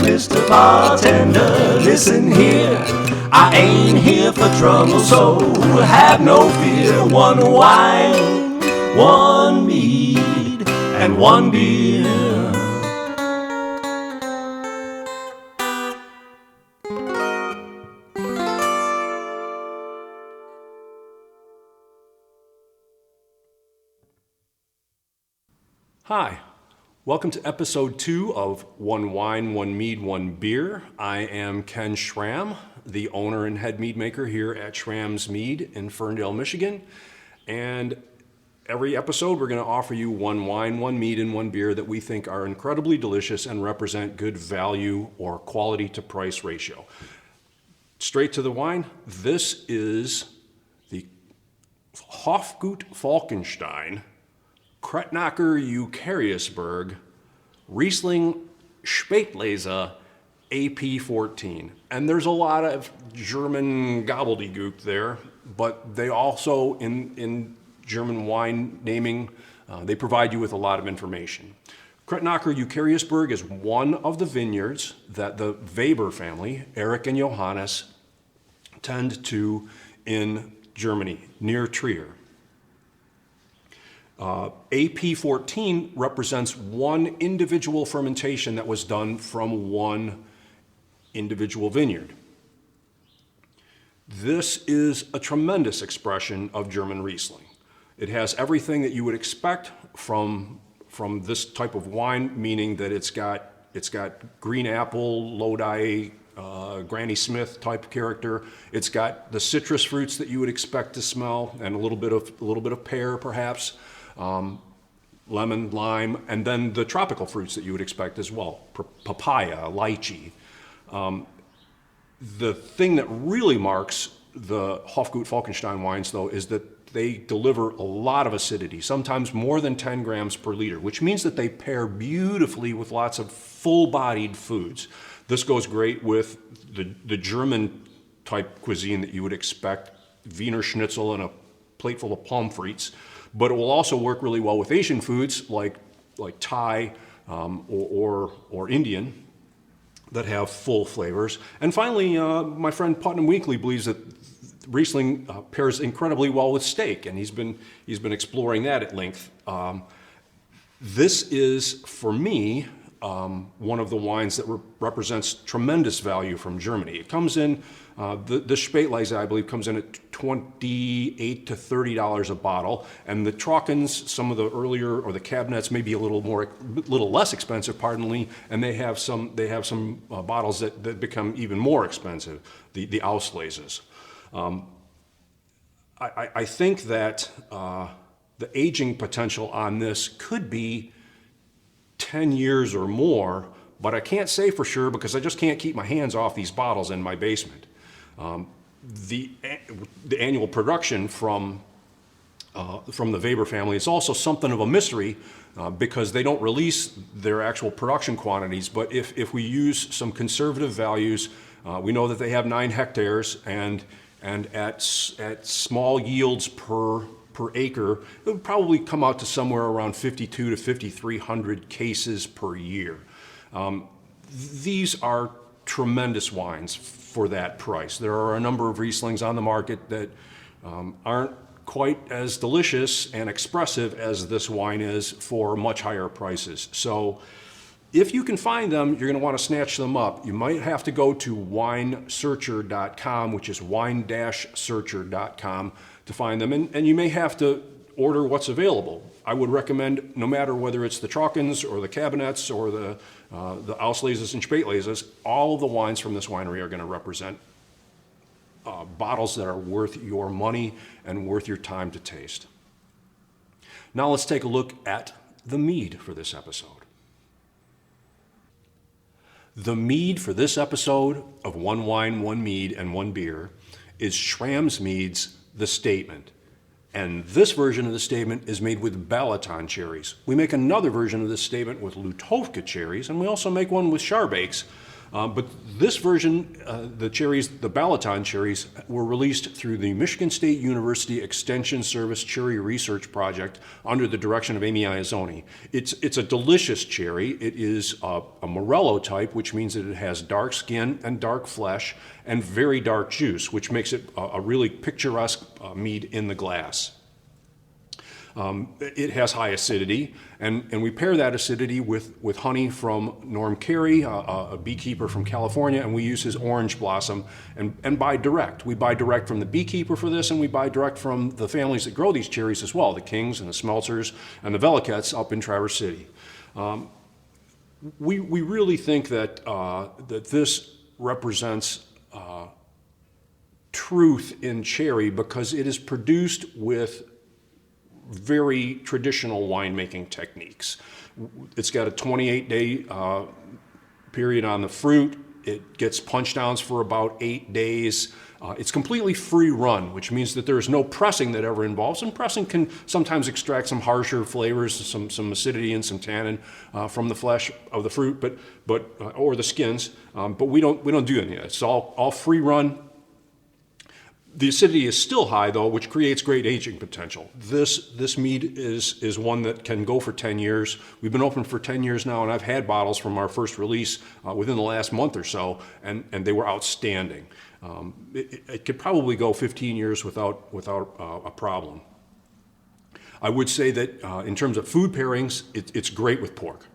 Yes, Mr. Bartender, listen here. I ain't here for trouble, so have no fear. One wine, one mead, and one beer. Hi, welcome to episode 2 of One Wine, One Mead, One Beer. I am Ken Schramm, the owner and head mead maker here at Schramm's Mead in Ferndale, Michigan. And every episode we're going to offer you one wine, one mead, and one beer that we think are incredibly delicious and represent good value or quality to price ratio. Straight to the wine, this is the Hofgut Falkenstein Krettnacher Eucharisberg Riesling Spätlese AP14. And there's a lot of German gobbledygook there, but they also, in German wine naming, they provide you with a lot of information. Krettnacher Eucharisberg is one of the vineyards that the Weber family, Eric and Johannes, tend to in Germany, near Trier. AP14 represents one individual fermentation that was done from one individual vineyard. This is a tremendous expression of German Riesling. It has everything that you would expect from this type of wine, meaning that it's got green apple, Lodi, Granny Smith type character. It's got the citrus fruits that you would expect to smell, and a little bit of pear perhaps. Lemon, lime, and then the tropical fruits that you would expect as well, papaya, lychee. The thing that really marks the Hofgut Falkenstein wines, though, is that they deliver a lot of acidity, sometimes more than 10 grams per liter, which means that they pair beautifully with lots of full-bodied foods. This goes great with the German type cuisine that you would expect, Wiener Schnitzel and a plate full of pommes frites. But it will also work really well with Asian foods like Thai or Indian that have full flavors. And finally, my friend Putnam Weekly believes that Riesling pairs incredibly well with steak, and he's been exploring that at length. This is, for me, one of the wines that represents tremendous value from Germany. It comes in, the Spätlese, I believe, comes in at $28 to $30 a bottle, and the Trockens, some of the earlier, or the cabinets, may be a little less expensive, pardon me, and they have some bottles that become even more expensive, the Ausleses. I think that the aging potential on this could be 10 years or more, but I can't say for sure because I just can't keep my hands off these bottles in my basement. The annual production from the Weber family is also something of a mystery because they don't release their actual production quantities, but if we use some conservative values, we know that they have 9 hectares, and at small yields per acre, it would probably come out to somewhere around 52 to 5,300 cases per year. These are tremendous wines for that price. There are a number of Rieslings on the market that aren't quite as delicious and expressive as this wine is for much higher prices. So if you can find them, you're going to want to snatch them up. You might have to go to winesearcher.com, which is wine-searcher.com, to find them, and you may have to order what's available. I would recommend, no matter whether it's the Trockens or the Cabinets or the Ausleses and Spätleses, all of the wines from this winery are going to represent bottles that are worth your money and worth your time to taste. Now let's take a look at the mead for this episode. The mead for this episode of One Wine, One Mead, and One Beer is Schramm's Mead's The Statement. And this version of the statement is made with Balaton cherries. We make another version of this statement with Lutovka cherries, and we also make one with Charbakes. But this version, the cherries, the Balaton cherries, were released through the Michigan State University Extension Service Cherry Research Project under the direction of Amy Iazzoni. It's a delicious cherry. It is a Morello type, which means that it has dark skin and dark flesh and very dark juice, which makes it a really picturesque mead in the glass. It has high acidity, and we pair that acidity with honey from Norm Carey, a beekeeper from California, and we use his orange blossom and buy direct. We buy direct from the beekeeper for this, and we buy direct from the families that grow these cherries as well, the Kings and the Smeltzers and the Velikets up in Traverse City. We really think that this represents truth in cherry because it is produced with very traditional winemaking techniques. It's got a 28-day period on the fruit. It gets punch downs for about 8 days. It's completely free run, which means that there's no pressing that ever involves. And pressing can sometimes extract some harsher flavors, some acidity and some tannin from the flesh of the fruit, or the skins. But we don't do any of that. It's all free run. The acidity is still high, though, which creates great aging potential. This mead is one that can go for 10 years. We've been open for 10 years now, and I've had bottles from our first release within the last month or so, and they were outstanding. It could probably go 15 years without a problem. I would say that in terms of food pairings, it's great with pork,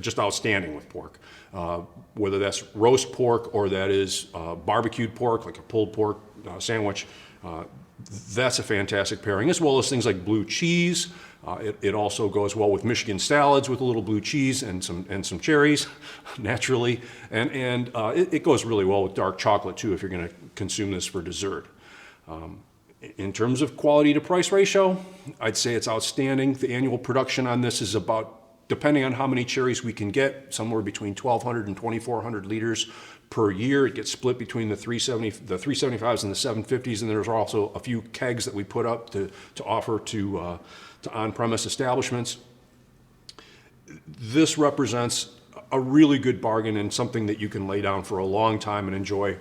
just outstanding with pork. Whether that's roast pork or that is barbecued pork, like a pulled pork sandwich, that's a fantastic pairing, as well as things like blue cheese. It also goes well with Michigan salads with a little blue cheese and some cherries, naturally, and it goes really well with dark chocolate too if you're going to consume this for dessert. In terms of quality to price ratio, I'd say it's outstanding. The annual production on this is about, depending on how many cherries we can get, somewhere between 1,200 and 2,400 liters per year. It gets split between the 375s and the 750s, and there's also a few kegs that we put up to offer to on-premise establishments. This represents a really good bargain and something that you can lay down for a long time and enjoy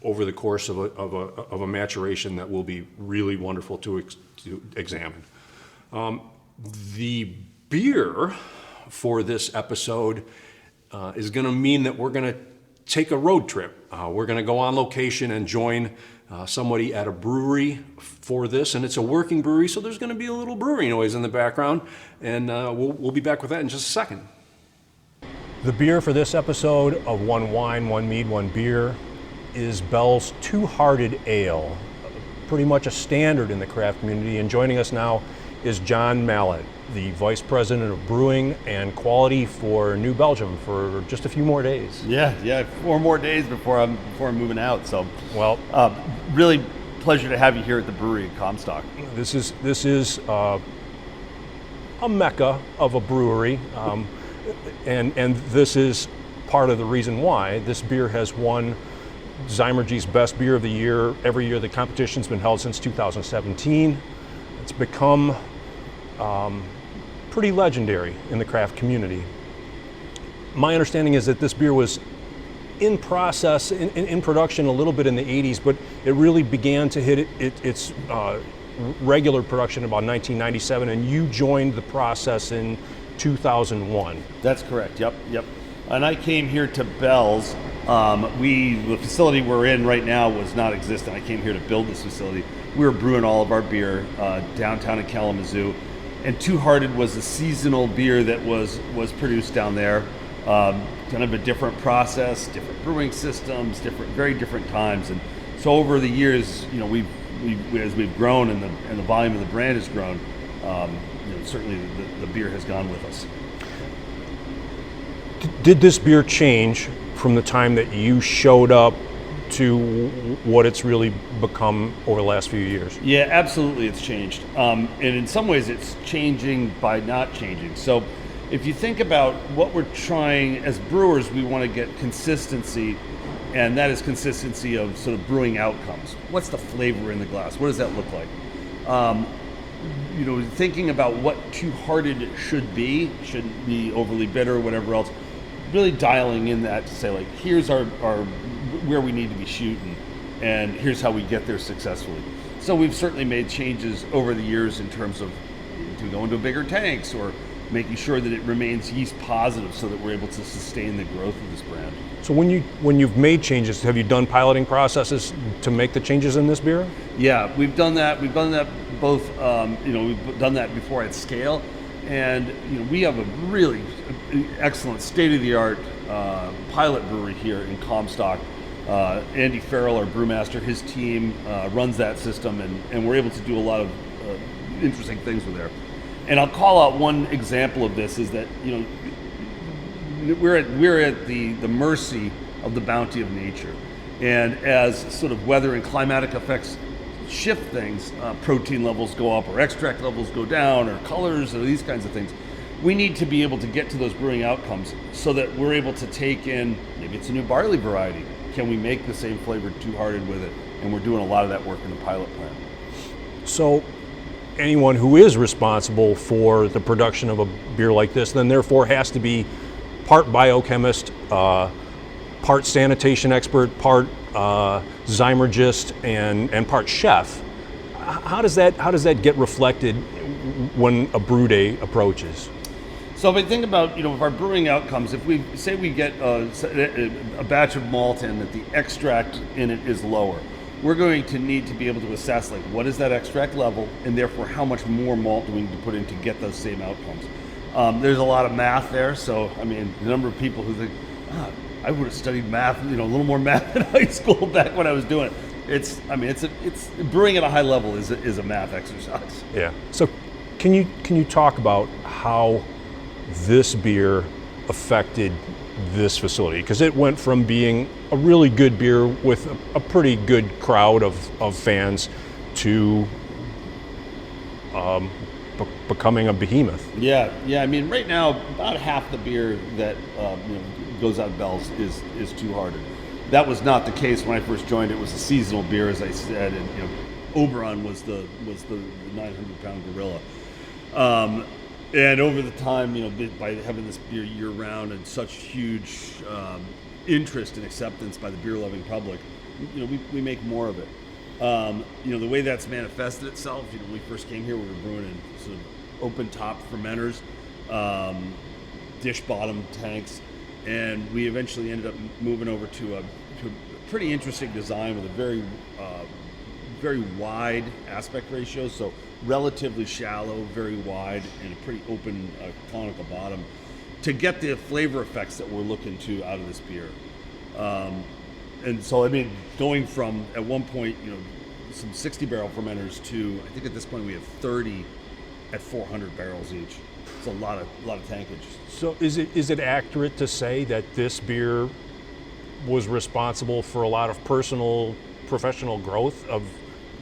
over the course of a maturation that will be really wonderful to examine. The beer for this episode is going to mean that we're going to take a road trip. We're going to go on location and join somebody at a brewery for this, and it's a working brewery, so there's going to be a little brewery noise in the background, and we'll be back with that in just a second. The beer for this episode of One Wine, One Mead, One Beer is Bell's Two-Hearted Ale, pretty much a standard in the craft community, and joining us now is John Mallett, the Vice President of Brewing and Quality for New Belgium for just a few more days. Yeah, 4 more days before I'm moving out. So, well, really pleasure to have you here at the brewery in Comstock. This is a mecca of a brewery, and this is part of the reason why this beer has won Zymergy's Best Beer of the Year every year. The competition's been held since 2017. It's become pretty legendary in the craft community. My understanding is that this beer was in process, in production a little bit in the 80s, but it really began to hit its regular production about 1997, and you joined the process in 2001. That's correct, yep. And I came here to Bell's. The facility we're in right now was not existent. I came here to build this facility. We were brewing all of our beer downtown in Kalamazoo. And Two-Hearted was a seasonal beer that was produced down there. Kind of a different process, different brewing systems, very different times. And so over the years, as we've grown and the volume of the brand has grown, certainly the beer has gone with us. Did this beer change from the time that you showed up to what it's really become over the last few years? Yeah, absolutely, it's changed. And in some ways it's changing by not changing. So if you think about what we're trying, as brewers, we want to get consistency, and that is consistency of sort of brewing outcomes. What's the flavor in the glass? What does that look like? Thinking about what Two-Hearted shouldn't be overly bitter or whatever else. really dialing in that to say, like, here's our where we need to be shooting, and here's how we get there successfully. So we've certainly made changes over the years in terms of to go into bigger tanks or making sure that it remains yeast positive so that we're able to sustain the growth of this brand. So when you've made changes, have you done piloting processes to make the changes in this beer? Yeah, we've done that. We've done that both. We've done that before at scale, and we have a really excellent, state-of-the-art pilot brewery here in Comstock. Andy Farrell, our brewmaster, his team runs that system, and we're able to do a lot of interesting things with there. And I'll call out one example of this is that we're at the mercy of the bounty of nature, and as sort of weather and climatic effects shift things, protein levels go up or extract levels go down or colors or these kinds of things. We need to be able to get to those brewing outcomes so that we're able to take in, maybe it's a new barley variety. Can we make the same flavor two-hearted with it? And we're doing a lot of that work in the pilot plant. So anyone who is responsible for the production of a beer like this then therefore has to be part biochemist, part sanitation expert, part zymologist, and part chef. How does that get reflected when a brew day approaches? So if I think about, if our brewing outcomes, if we say we get a batch of malt in that the extract in it is lower, we're going to need to be able to assess, like, what is that extract level, and therefore how much more malt do we need to put in to get those same outcomes. There's a lot of math there, so I mean, the number of people who think, I would have studied math, a little more math in high school back when I was doing it. It's brewing at a high level is a math exercise. Yeah. So can you talk about how this beer affected this facility? Because it went from being a really good beer with a pretty good crowd of fans to becoming a behemoth. Yeah. I mean, right now, about half the beer that goes out of Bell's is two-hearted. That was not the case when I first joined. It was a seasonal beer, as I said, and Oberon was the 900-pound gorilla. And over the time, by having this beer year-round and such huge interest and acceptance by the beer-loving public, we make more of it. The way that's manifested itself, when we first came here, we were brewing in sort of open-top fermenters, dish-bottom tanks, and we eventually ended up moving over to a pretty interesting design with a very wide aspect ratio, so relatively shallow, very wide, and a pretty open conical bottom to get the flavor effects that we're looking to out of this beer. And so, I mean, going from, at one point, some 60-barrel fermenters to, I think at this point we have 30 at 400 barrels each. It's a lot of tankage. So is it accurate to say that this beer was responsible for a lot of personal, professional growth of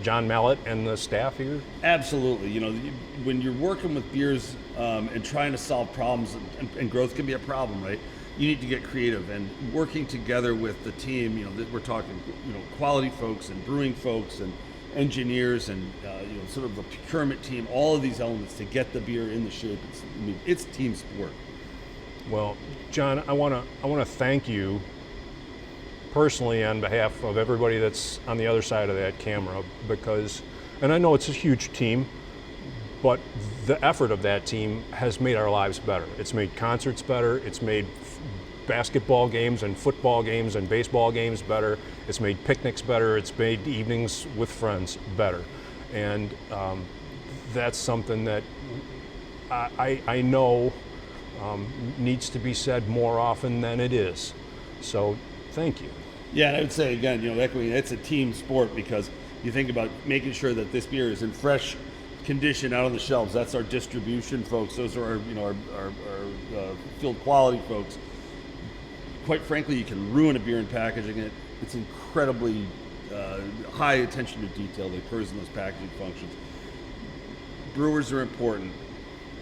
John Mallett and the staff here? Absolutely. When you're working with beers and trying to solve problems, and growth can be a problem, right? You need to get creative, and working together with the team. We're talking, quality folks and brewing folks and engineers and sort of the procurement team. All of these elements to get the beer in the shape. It's team sport. Well, John, I want to thank you personally on behalf of everybody that's on the other side of that camera, because, and I know it's a huge team, but the effort of that team has made our lives better. It's made concerts better. It's made basketball games and football games and baseball games better. It's made picnics better. It's made evenings with friends better. And that's something that I know needs to be said more often than it is. So thank you. Yeah, and I would say again, echoing, it's a team sport, because you think about making sure that this beer is in fresh condition out on the shelves. That's our distribution folks. Those are our field quality folks. Quite frankly, you can ruin a beer in packaging it. It's incredibly high attention to detail that occurs in those packaging functions. Brewers are important,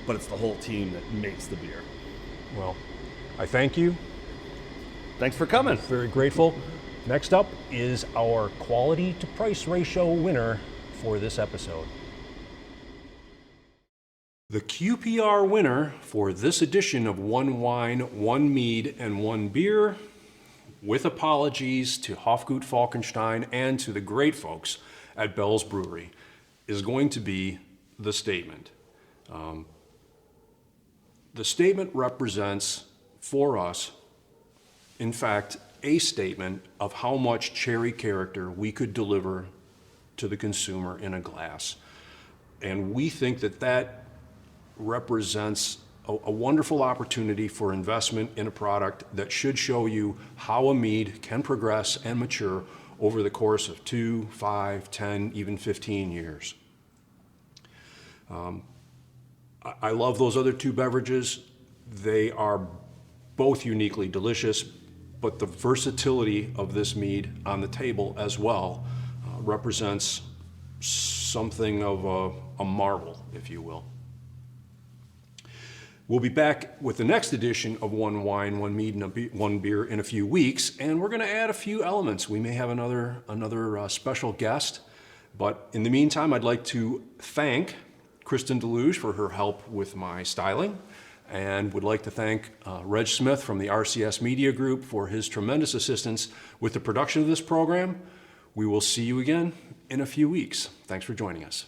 but it's the whole team that makes the beer. Well, I thank you. Thanks for coming. Very grateful. Next up is our quality to price ratio winner for this episode. The QPR winner for this edition of One Wine, One Mead, and One Beer, with apologies to Hofgut Falkenstein and to the great folks at Bell's Brewery, is going to be the statement. The statement represents, for us, in fact, a statement of how much cherry character we could deliver to the consumer in a glass. And we think that that represents a wonderful opportunity for investment in a product that should show you how a mead can progress and mature over the course of 2, 5, 10, even 15 years. I love those other two beverages. They are both uniquely delicious, but the versatility of this mead on the table as well represents something of a marvel, if you will. We'll be back with the next edition of One Wine, One Mead, and One Beer in a few weeks, and we're going to add a few elements. We may have another special guest, but in the meantime, I'd like to thank Kristen Deluge for her help with my styling, and would like to thank Reg Smith from the RCS Media Group for his tremendous assistance with the production of this program. We will see you again in a few weeks. Thanks for joining us.